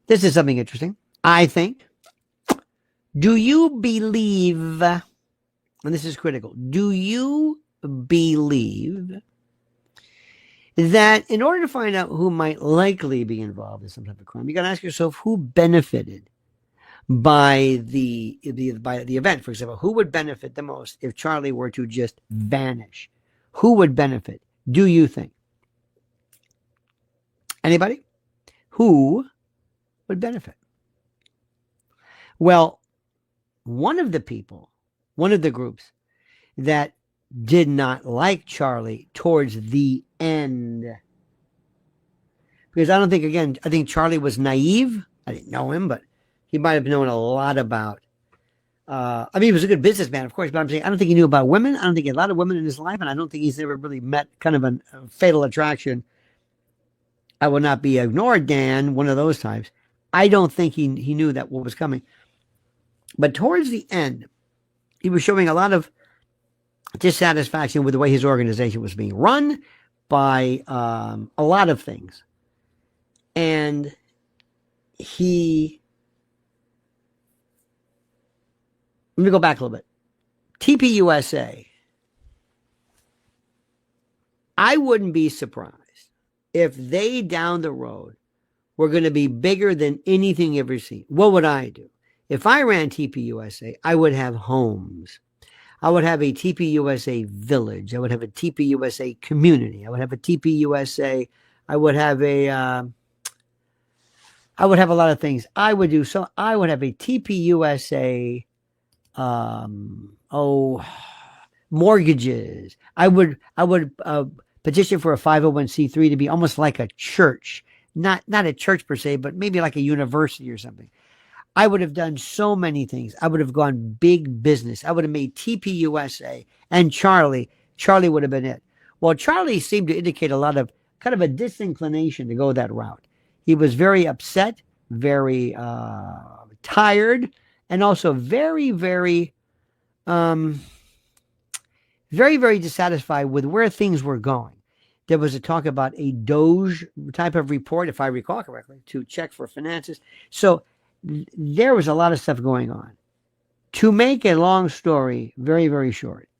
This is something interesting, I think. Do you believe, and this is critical, do you believe that in order to find out who might likely be involved in some type of crime, you got to ask yourself who benefited by by the event? For example, who would benefit the most if Charlie were to just vanish? Who would benefit? Do you think? Anybody? Who would benefit? Well, one of the people, one of the groups that did not like Charlie towards the end, because I don't think, again, I think Charlie was naive. I didn't know him, but he might have known a lot about. I mean, he was a good businessman, of course, but I'm saying I don't think he knew about women. I don't think he had a lot of women in his life, and I don't think he's ever really met kind of a fatal attraction. I will not be ignored, Dan, one of those types. I don't think he knew that what was coming. But towards the end, he was showing a lot of dissatisfaction with the way his organization was being run by a lot of things. And let me go back a little bit. TPUSA, I wouldn't be surprised if they down the road were going to be bigger than anything you've ever seen. What would I do? If I ran TPUSA, I would have homes. I would have a TPUSA village. I would have a TPUSA community. I would have a TPUSA. I would have a lot of things. I would do so. I would have a TPUSA. Mortgages. I would petition for a 501c3 to be almost like a church, not a church per se, but maybe like a university or something. I would have done so many things. I would have gone big business. I would have made TPUSA and Charlie would have been it. Well, Charlie seemed to indicate a lot of kind of a disinclination to go that route. He was very upset, very tired, and also very, very, very dissatisfied with where things were going. There was a talk about a Doge type of report, if I recall correctly, to check for finances. So there was a lot of stuff going on. To make a long story very, very short,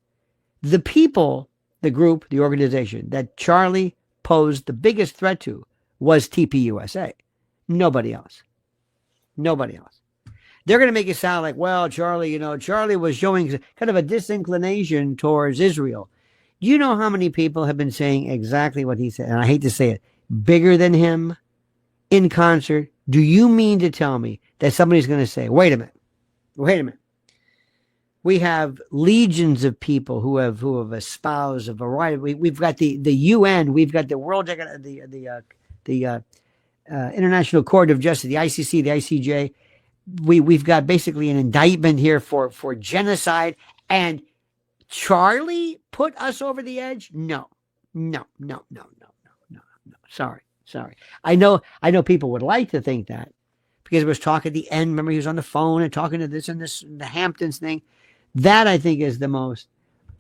the people, the group, the organization that Charlie posed the biggest threat to was TPUSA. Nobody else. Nobody else. They're going to make it sound like, well, Charlie was showing kind of a disinclination towards Israel. Do you know how many people have been saying exactly what he said? And I hate to say it, bigger than him, in concert. Do you mean to tell me that somebody's going to say, wait a minute. We have legions of people who have espoused a variety. We've got the UN, we've got the World, the International Court of Justice, the ICC, the ICJ. We've got basically an indictment here for genocide, and Charlie put us over the edge. No. Sorry. I know people would like to think that because it was talk at the end. Remember, he was on the phone and talking to this and the Hamptons thing. That I think is the most,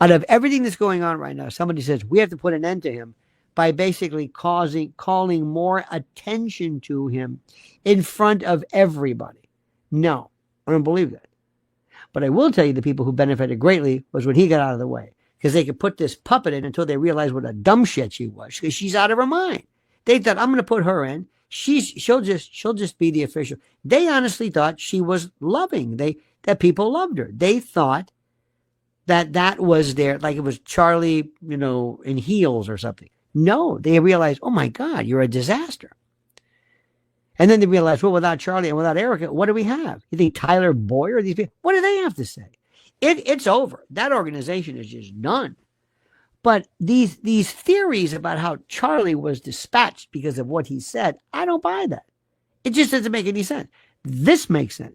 out of everything that's going on right now. Somebody says we have to put an end to him by basically calling more attention to him in front of everybody. No, I don't believe that. But I will tell you the people who benefited greatly was when he got out of the way, because they could put this puppet in until they realized what a dumb shit she was, because she's out of her mind. They thought, I'm going to put her in. She'll just be the official. They honestly thought she was loving. That people loved her. They thought that was there, like it was Charlie, in heels or something. No, they realized, oh my God, you're a disaster. And then they realized, well, without Charlie and without Erica, what do we have? You think Tyler Boyer, these people, what do they have to say? It's over. That organization is just done. But these theories about how Charlie was dispatched because of what he said, I don't buy that. It just doesn't make any sense. This makes sense.